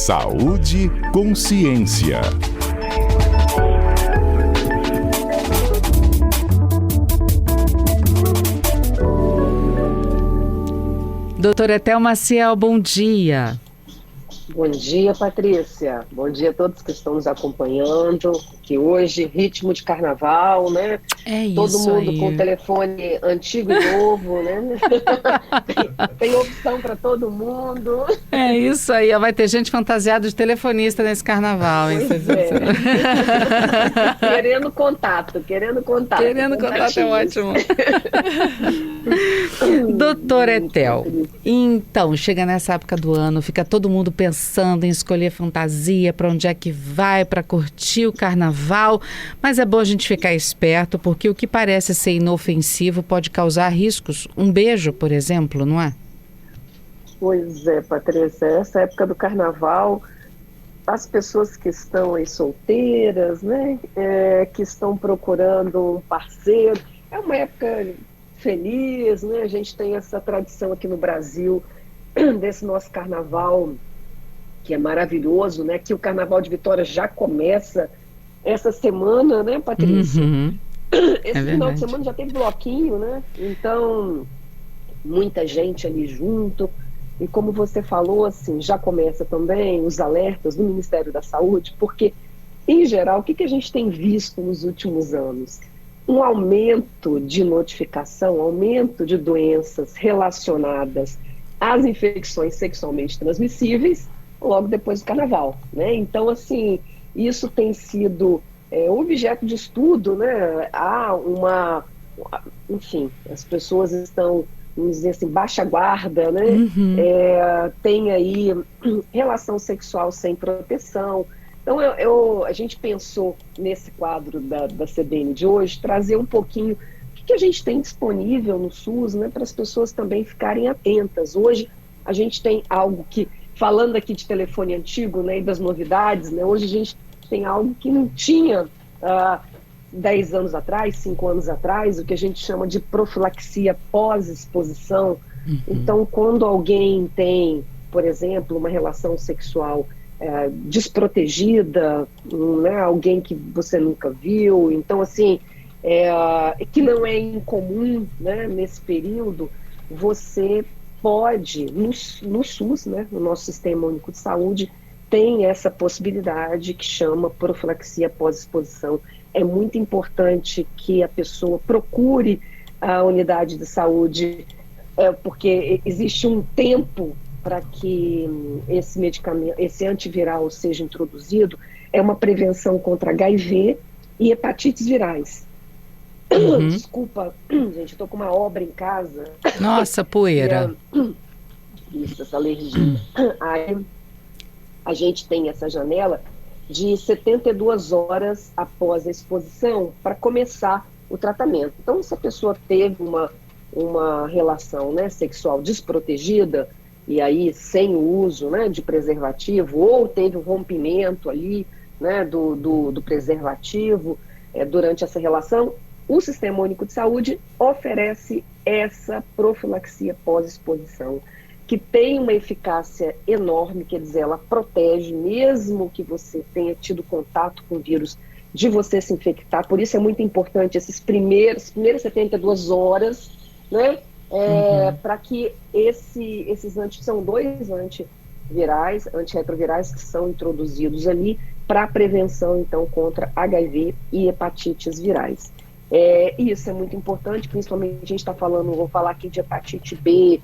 Saúde, consciência. Doutora Etel Maciel, bom dia. Bom dia, Patrícia. Bom dia a todos que estão nos acompanhando. Que hoje, ritmo de carnaval, né? É isso. Todo mundo aí. com telefone antigo e novo, né? Tem opção para todo mundo. É isso aí. Vai ter gente fantasiada de telefonista nesse carnaval, hein? Pois é. Querendo contato. Querendo contato é ótimo. Doutora Etel, então, chega nessa época do ano, fica todo mundo pensando em escolher fantasia, para onde é que vai, para curtir o carnaval, mas é bom a gente ficar esperto, porque o que parece ser inofensivo pode causar riscos. Um beijo, por exemplo, não é? Pois é, Patrícia, essa época do carnaval, as pessoas que estão aí solteiras, né, que estão procurando um parceiro, é uma época feliz, né? A gente tem essa tradição aqui no Brasil desse nosso carnaval, que é maravilhoso, né? Que o Carnaval de Vitória já começa essa semana, né, Patrícia? Uhum. Esse final de semana já tem bloquinho, né? Então, muita gente ali junto. E como você falou, assim, já começa também os alertas do Ministério da Saúde, porque, em geral, o que a gente tem visto nos últimos anos? Um aumento de notificação, aumento de doenças relacionadas às infecções sexualmente transmissíveis logo depois do carnaval, né? Então, assim, isso tem sido objeto de estudo, né? Enfim, as pessoas estão, vamos dizer assim, baixa guarda, né? Uhum. Tem aí relação sexual sem proteção. Então, a gente pensou nesse quadro da CBN de hoje, trazer um pouquinho o que a gente tem disponível no SUS, né, para as pessoas também ficarem atentas. Hoje, a gente tem algo que, falando aqui de telefone antigo, né, e das novidades, né, hoje a gente tem algo que não tinha 10 anos atrás, 5 anos atrás, o que a gente chama de profilaxia pós-exposição. Uhum. Então, quando alguém tem, por exemplo, uma relação sexual desprotegida, né, alguém que você nunca viu, então assim, que não é incomum, né, nesse período, você pode, no SUS, né, no nosso Sistema Único de Saúde, tem essa possibilidade que chama profilaxia pós-exposição. É muito importante que a pessoa procure a unidade de saúde, porque existe um tempo para que esse medicamento, esse antiviral seja introduzido. É uma prevenção contra HIV e hepatites virais. Uhum. Desculpa, gente, eu tô com uma obra em casa. Nossa, poeira. Isso, essa alergia. Aí a gente tem essa janela de 72 horas após a exposição para começar o tratamento. Então, se a pessoa teve uma relação, né, sexual desprotegida, e aí sem o uso, né, de preservativo, ou teve um rompimento ali, né, do preservativo durante essa relação, o Sistema Único de Saúde oferece essa profilaxia pós-exposição, que tem uma eficácia enorme, quer dizer, ela protege, mesmo que você tenha tido contato com o vírus, de você se infectar. Por isso é muito importante essas primeiras 72 horas, né? Para que são 2 antivirais, antirretrovirais que são introduzidos ali para a prevenção, então, contra HIV e hepatites virais. Isso é muito importante, principalmente a gente está falando, vou falar aqui de hepatite B,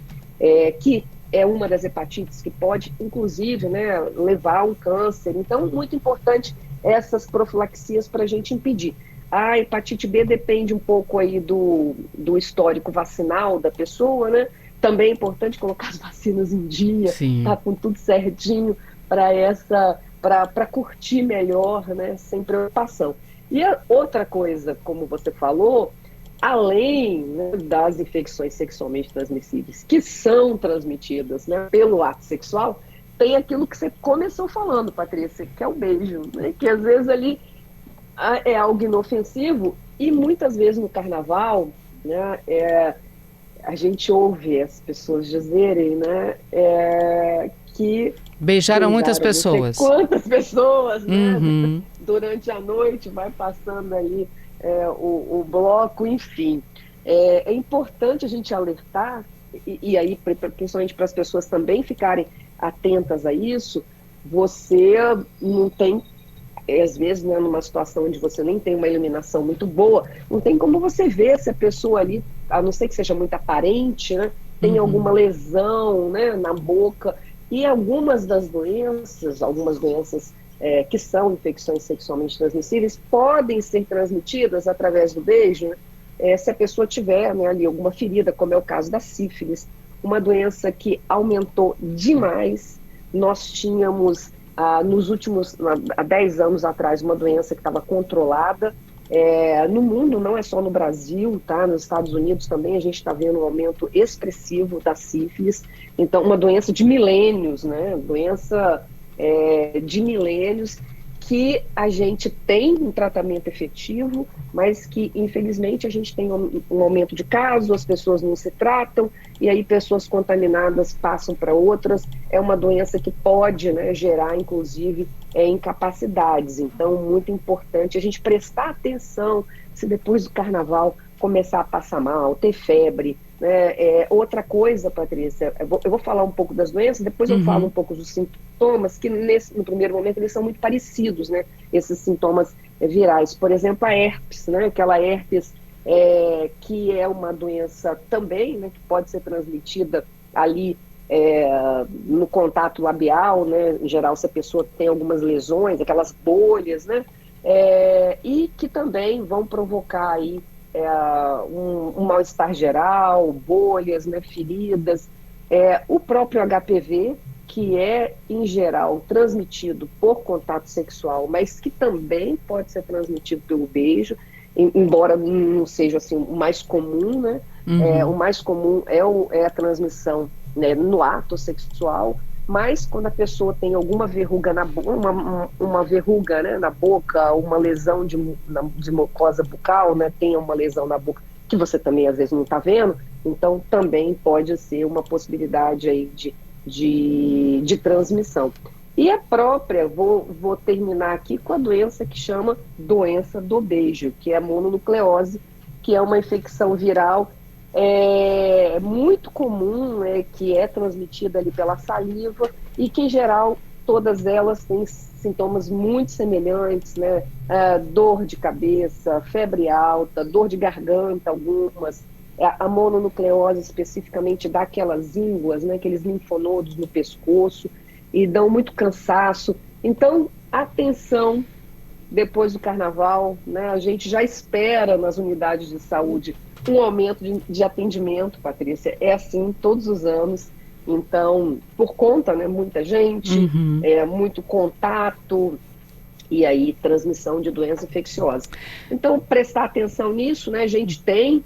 que é uma das hepatites que pode, inclusive, né, levar a um câncer. Então, muito importante essas profilaxias para a gente impedir. A hepatite B depende um pouco aí do histórico vacinal da pessoa, né? Também é importante colocar as vacinas em dia, tá com tudo certinho para curtir melhor, né? Sem preocupação. E a outra coisa, como você falou, além, né, das infecções sexualmente transmissíveis, que são transmitidas, né, pelo ato sexual, tem aquilo que você começou falando, Patrícia, que é o beijo, né? Que às vezes ali é algo inofensivo, e muitas vezes no carnaval, né, a gente ouve as pessoas dizerem, né, que Beijaram muitas Não sei pessoas. quantas pessoas, né? Uhum. Durante a noite vai passando ali o bloco, enfim. É importante a gente alertar, e aí, principalmente para as pessoas também ficarem atentas a isso, você não tem, às vezes, né, numa situação onde você nem tem uma iluminação muito boa, não tem como você ver se a pessoa ali, a não ser que seja muito aparente, né, tem alguma lesão, né, na boca. E algumas doenças que são infecções sexualmente transmissíveis, podem ser transmitidas através do beijo, né, se a pessoa tiver, né, ali alguma ferida, como é o caso da sífilis, uma doença que aumentou demais. Nós tínhamos, há 10 anos atrás, uma doença que estava controlada no mundo, não é só no Brasil, tá? Nos Estados Unidos também a gente está vendo um aumento expressivo da sífilis. Então, uma doença de milênios, né? Doença de milênios, que a gente tem um tratamento efetivo, mas que, infelizmente, a gente tem um aumento de casos, as pessoas não se tratam, e aí pessoas contaminadas passam para outras. É uma doença que pode, né, gerar, inclusive, incapacidades. Então, muito importante a gente prestar atenção se depois do carnaval começar a passar mal, ter febre, né? Outra coisa, Patrícia, eu vou falar um pouco das doenças, depois eu falo um pouco dos sintomas, que no primeiro momento eles são muito parecidos, né? Esses sintomas virais. Por exemplo, a herpes, né? Aquela herpes que é uma doença também, né, que pode ser transmitida ali no contato labial, né? Em geral, se a pessoa tem algumas lesões, aquelas bolhas, né? E que também vão provocar aí um mal-estar geral, bolhas, né, feridas. O próprio HPV, que é, em geral, transmitido por contato sexual, mas que também pode ser transmitido pelo beijo, embora não seja assim, o mais comum, né? O mais comum é a transmissão, né, no ato sexual, mas quando a pessoa tem alguma verruga na boca, uma verruga, né, na boca, uma lesão de mucosa bucal, né, tem uma lesão na boca que você também às vezes não está vendo, então também pode ser uma possibilidade aí de transmissão. E a própria, vou terminar aqui com a doença que chama doença do beijo, que é a mononucleose, que é uma infecção viral muito comum, que é transmitida ali pela saliva e que, em geral, todas elas têm sintomas muito semelhantes, né? Dor de cabeça, febre alta, dor de garganta, algumas. A mononucleose especificamente dá aquelas ínguas, né? Aqueles linfonodos no pescoço e dão muito cansaço. Então, atenção, depois do carnaval, né? A gente já espera nas unidades de saúde um aumento de atendimento, Patrícia. É assim todos os anos. Então, por conta, né, muita gente, muito contato e aí transmissão de doença infecciosa. Então, prestar atenção nisso, né? A gente tem,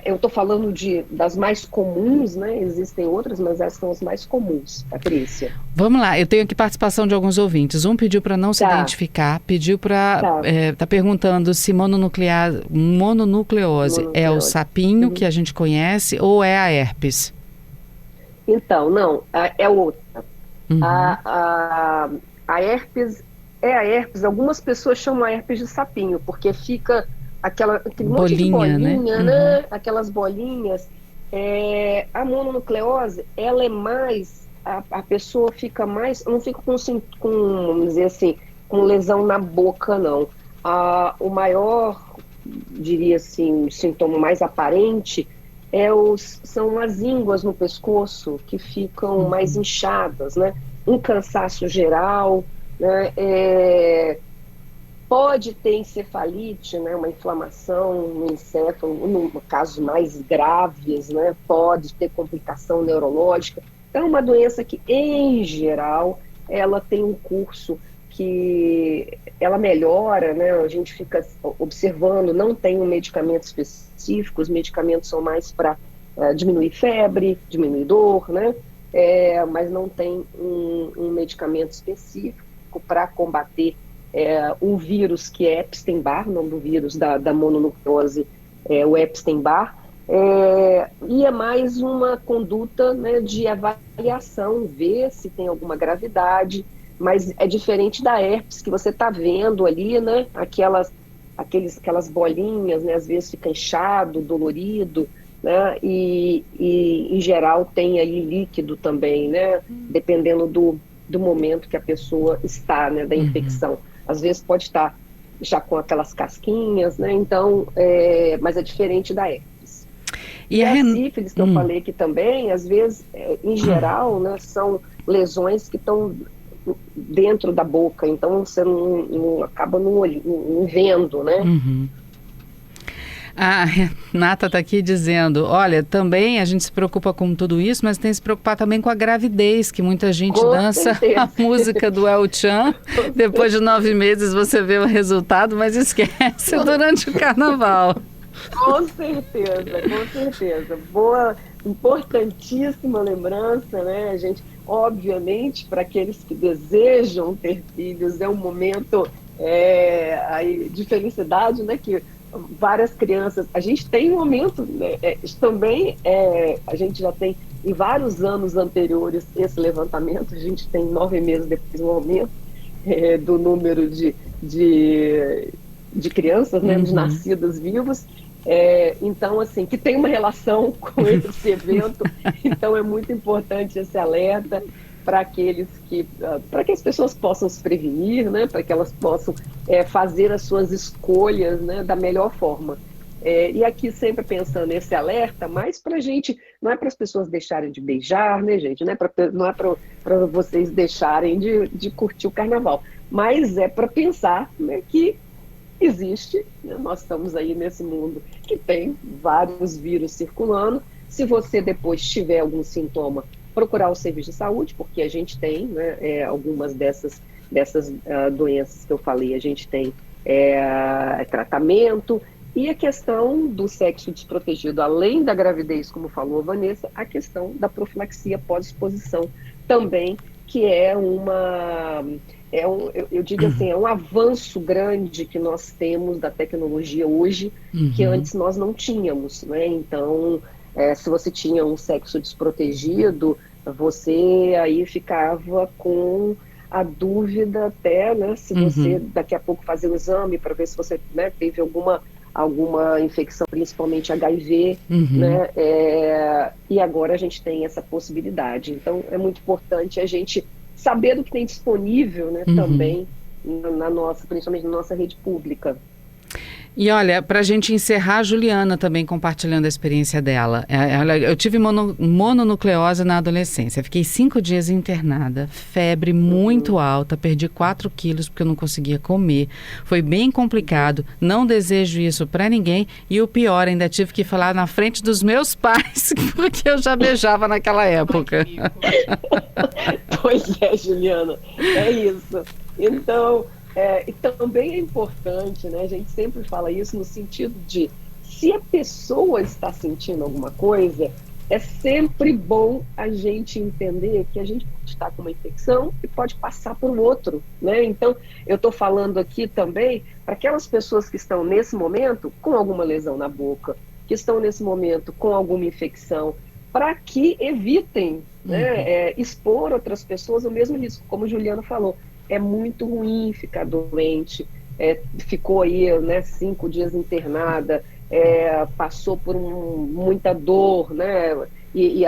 eu estou falando das mais comuns, né? Existem outras, mas essas são as mais comuns, Patrícia. Vamos lá, eu tenho aqui participação de alguns ouvintes. Um pediu para não se identificar, pediu para... Tá perguntando se mononucleose é o sapinho que a gente conhece ou é a herpes? Então, não, é outra. A herpes é a herpes. Algumas pessoas chamam a herpes de sapinho, porque fica aquele monte de bolinha, né? Aquelas bolinhas. A mononucleose, ela é mais... A pessoa fica mais... Não fica vamos dizer assim, com lesão na boca, não. O maior, diria assim, sintoma mais aparente são as ínguas no pescoço, que ficam mais inchadas, né? Um cansaço geral, né? Pode ter encefalite, né? Uma inflamação no encéfalo, no casos mais graves, né? Pode ter complicação neurológica. Então, é uma doença que, em geral, ela tem um curso que ela melhora, né? A gente fica observando, não tem um medicamento específico, os medicamentos são mais para diminuir febre, diminuir dor, né? Mas não tem um medicamento específico para combater um vírus que é Epstein-Barr, o nome do vírus da mononucleose é o Epstein-Barr, E é mais uma conduta, né, de avaliação, ver se tem alguma gravidade, mas é diferente da herpes, que você está vendo ali, né, aquelas bolinhas, né, às vezes fica inchado, dolorido, né, e em geral tem aí líquido também, né, dependendo do momento que a pessoa está, né, da infecção. Às vezes pode estar já com aquelas casquinhas, né, então, mas é diferente da herpes. E a sífilis, que eu falei aqui também, às vezes, em geral, né, são lesões que estão dentro da boca, então você não acaba não vendo, né? A Renata está aqui dizendo, olha, também a gente se preocupa com tudo isso, mas tem que se preocupar também com a gravidez, que muita gente dança a música do El Chan, depois de 9 meses você vê o resultado, mas esquece durante o carnaval. Com certeza. Boa, importantíssima lembrança, né? A gente, obviamente, para aqueles que desejam ter filhos, é um momento aí de felicidade, né? Que várias crianças, a gente tem um momento, né, também a gente já tem em vários anos anteriores esse levantamento, a gente tem 9 meses depois um aumento do número de crianças, né, de nascidos vivos, então assim, que tem uma relação com esse evento, então é muito importante esse alerta para que as pessoas possam se prevenir, né, para que elas possam fazer as suas escolhas, né, da melhor forma. E aqui sempre pensando nesse alerta, mas para a gente, não é para as pessoas deixarem de beijar, né, gente, não é para vocês deixarem de curtir o carnaval, mas é para pensar, né, que existe, né, nós estamos aí nesse mundo que tem vários vírus circulando. Se você depois tiver algum sintoma, procurar o serviço de saúde, porque a gente tem, né, algumas dessas doenças que eu falei, a gente tem tratamento, e a questão do sexo desprotegido, além da gravidez, como falou a Vanessa, a questão da profilaxia pós-exposição também, que eu digo assim, é um avanço grande que nós temos da tecnologia hoje, que antes nós não tínhamos, né? Então, se você tinha um sexo desprotegido, você aí ficava com a dúvida até, né, se você daqui a pouco fazer o exame para ver se você, né, teve alguma infecção, principalmente HIV, né, e agora a gente tem essa possibilidade. Então é muito importante a gente saber do que tem disponível, né, também principalmente na nossa rede pública. E olha, para a gente encerrar, a Juliana também compartilhando a experiência dela. Eu tive mononucleose na adolescência, fiquei 5 dias internada, febre muito alta, perdi 4 quilos porque eu não conseguia comer, foi bem complicado, não desejo isso para ninguém e o pior, ainda tive que falar na frente dos meus pais, porque eu já beijava naquela época. Pois é, Juliana, é isso. Então... e também é importante, né, a gente sempre fala isso no sentido de, se a pessoa está sentindo alguma coisa, é sempre bom a gente entender que a gente pode estar com uma infecção e pode passar para o outro, né? Então, eu estou falando aqui também para aquelas pessoas que estão nesse momento com alguma lesão na boca, que estão nesse momento com alguma infecção, para que evitem, né, expor outras pessoas ao mesmo risco, como a Juliana falou. É muito ruim ficar doente, ficou aí, né, 5 dias internada, passou por muita dor, né, e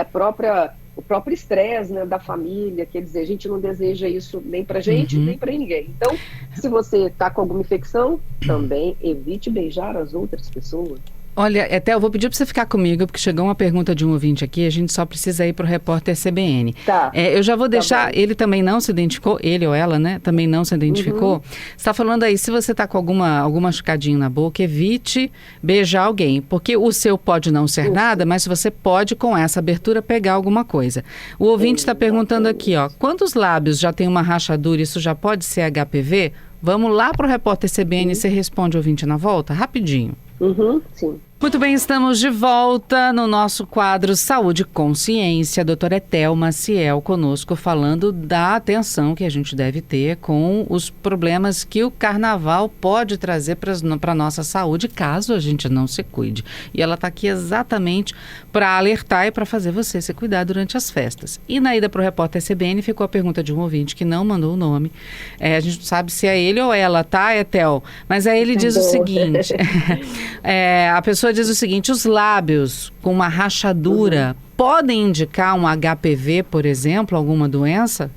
o próprio estresse, né, da família, quer dizer, a gente não deseja isso nem pra gente, nem pra ninguém. Então, se você está com alguma infecção, também evite beijar as outras pessoas. Olha, até eu vou pedir para você ficar comigo, porque chegou uma pergunta de um ouvinte aqui, a gente só precisa ir para o repórter CBN. Tá. Eu já vou deixar, ele também não se identificou, ele ou ela, né, também não se identificou. Você está falando aí, se você está com algum machucadinho na boca, evite beijar alguém, porque o seu pode não ser nada, mas você pode, com essa abertura, pegar alguma coisa. O ouvinte está perguntando aqui, ó, quantos lábios já tem uma rachadura, isso já pode ser HPV? Vamos lá para o repórter CBN, você responde o ouvinte na volta, rapidinho. Sim. Muito bem, estamos de volta no nosso quadro Saúde e Consciência. A doutora Etel Maciel conosco falando da atenção que a gente deve ter com os problemas que o carnaval pode trazer para a nossa saúde, caso a gente não se cuide. E ela está aqui exatamente para alertar e para fazer você se cuidar durante as festas. E na ida para o repórter CBN ficou a pergunta de um ouvinte que não mandou o nome. A gente não sabe se é ele ou ela, tá, Etel? Mas aí ele diz o seguinte, a pessoa diz o seguinte: os lábios com uma rachadura podem indicar um HPV, por exemplo, alguma doença?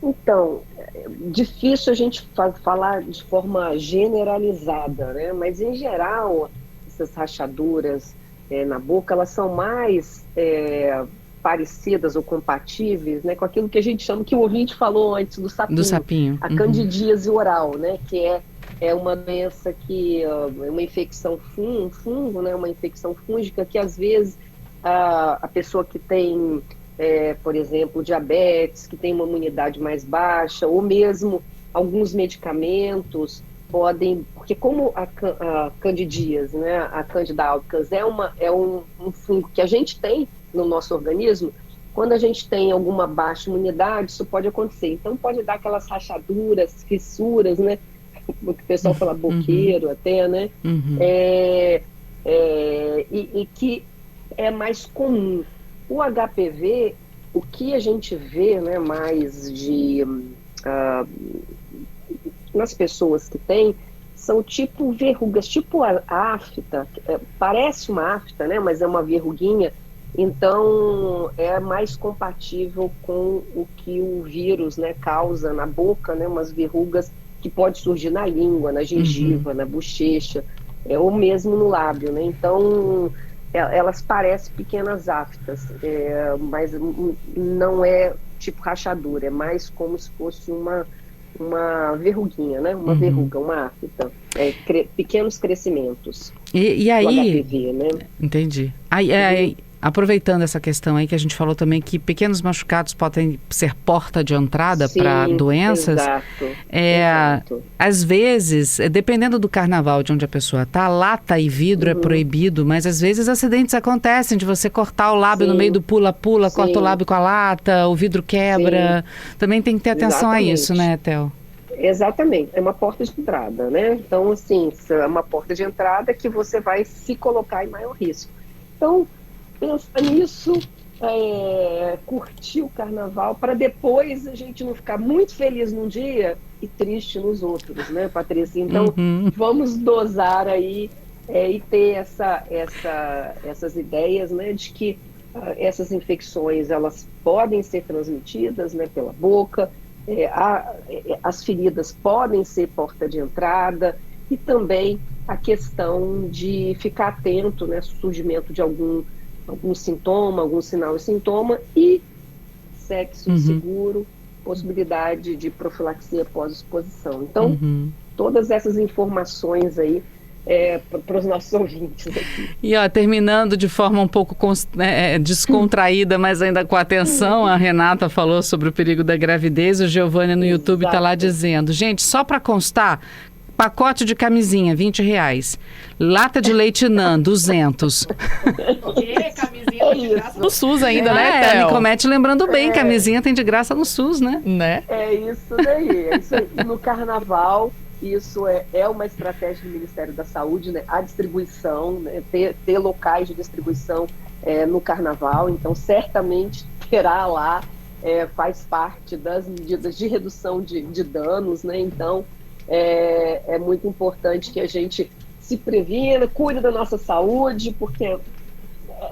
Então, é difícil a gente falar de forma generalizada, né? Mas em geral, essas rachaduras na boca, elas são mais parecidas ou compatíveis, né, com aquilo que a gente chama, que o ouvinte falou antes, do sapinho. A candidíase oral, né, que é uma doença que é uma infecção fungo, né, uma infecção fúngica que às vezes a pessoa que tem, por exemplo, diabetes, que tem uma imunidade mais baixa, ou mesmo alguns medicamentos podem, porque como a candidíase, né, a Candida albicans é um fungo que a gente tem no nosso organismo, quando a gente tem alguma baixa imunidade, isso pode acontecer. Então pode dar aquelas rachaduras, fissuras, né? O que o pessoal fala boqueiro até, né? E que é mais comum. O HPV, o que a gente vê, né, mais nas pessoas que têm, são tipo verrugas, tipo a afta, parece uma afta, né, mas é uma verruguinha. Então é mais compatível com o que o vírus, né, causa na boca, né, umas verrugas que pode surgir na língua, na gengiva, na bochecha, ou mesmo no lábio, né? Então elas parecem pequenas aftas, mas não é tipo rachadura, é mais como se fosse uma verruguinha, né? Uma verruga, uma afta, pequenos crescimentos. E aí, do HPV, né? Entendi. Aí, aproveitando essa questão aí que a gente falou também, que pequenos machucados podem ser porta de entrada para doenças. Exato. Às vezes, dependendo do carnaval de onde a pessoa está, lata e vidro é proibido, mas às vezes acidentes acontecem de você cortar o lábio no meio do pula-pula, corta o lábio com a lata, o vidro quebra. Também tem que ter atenção a isso, né, Etel? Exatamente, é uma porta de entrada, né? Então, assim, é uma porta de entrada que você vai se colocar em maior risco. Então, pensa nisso, curtir o carnaval, para depois a gente não ficar muito feliz num dia e triste nos outros, né, Patrícia? Então, vamos dosar aí e ter essas ideias, né, de que essas infecções, elas podem ser transmitidas, né, pela boca, as feridas podem ser porta de entrada, e também a questão de ficar atento, né, ao surgimento de algum sintoma, algum sinal e sintoma, e sexo seguro, possibilidade de profilaxia pós-exposição. Então, todas essas informações aí para os nossos ouvintes aqui. E terminando de forma um pouco descontraída, mas ainda com atenção, a Renata falou sobre o perigo da gravidez, o Giovanni no YouTube está lá dizendo, gente, só para constar, pacote de camisinha, R$20. Lata de leite Nan, 200. Camisinha de graça no SUS ainda, né, Theo? A Nicomete lembrando bem, camisinha tem de graça no SUS, né? É isso daí. No carnaval, isso é uma estratégia do Ministério da Saúde, né? A distribuição, né? Ter locais de distribuição no carnaval, então certamente terá lá, faz parte das medidas de redução de danos, né? Então, é muito importante que a gente se previna, cuide da nossa saúde, porque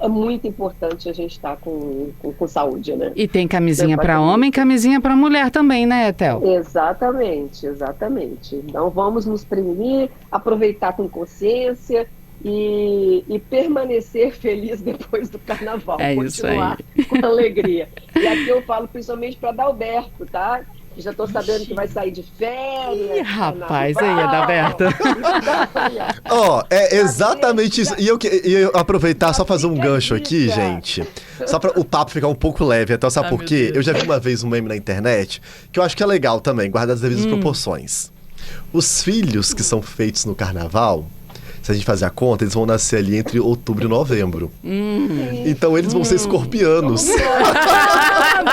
é muito importante a gente estar com saúde, né? E tem camisinha para homem, camisinha para mulher também, né, Etel? Exatamente. Então vamos nos prevenir, aproveitar com consciência e permanecer feliz depois do carnaval. Continuar com alegria. E aqui eu falo principalmente para Adalberto, tá? Já estou sabendo que vai sair de férias. Ih, rapaz, aí, Adalberto. É exatamente isso. E eu aproveitar, só fazer um gancho aqui, gente. Só para o papo ficar um pouco leve. Então, sabe por quê? Eu já vi uma vez um meme na internet, que eu acho que é legal também, guardar as devidas proporções. Os filhos que são feitos no carnaval se a gente fazer a conta, eles vão nascer ali entre outubro e novembro. Então eles vão ser escorpianos.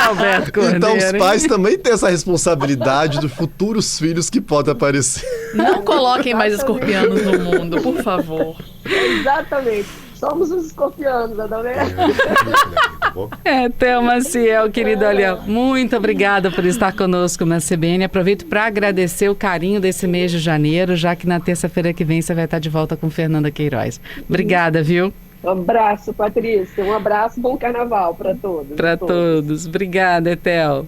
Alberto Cordeiro, Então os hein? pais também têm essa responsabilidade dos futuros filhos que podem aparecer. Não coloquem mais escorpianos no mundo, por favor. Exatamente. Somos os escorpianos, Adalberto. Theo Maciel, querido, olha, muito obrigada por estar conosco na CBN. Aproveito para agradecer o carinho desse mês de janeiro, já que na terça-feira que vem você vai estar de volta com Fernanda Queiroz. Obrigada, viu? Um abraço, Patrícia. Um abraço, bom carnaval para todos. Para todos. Obrigada, Theo.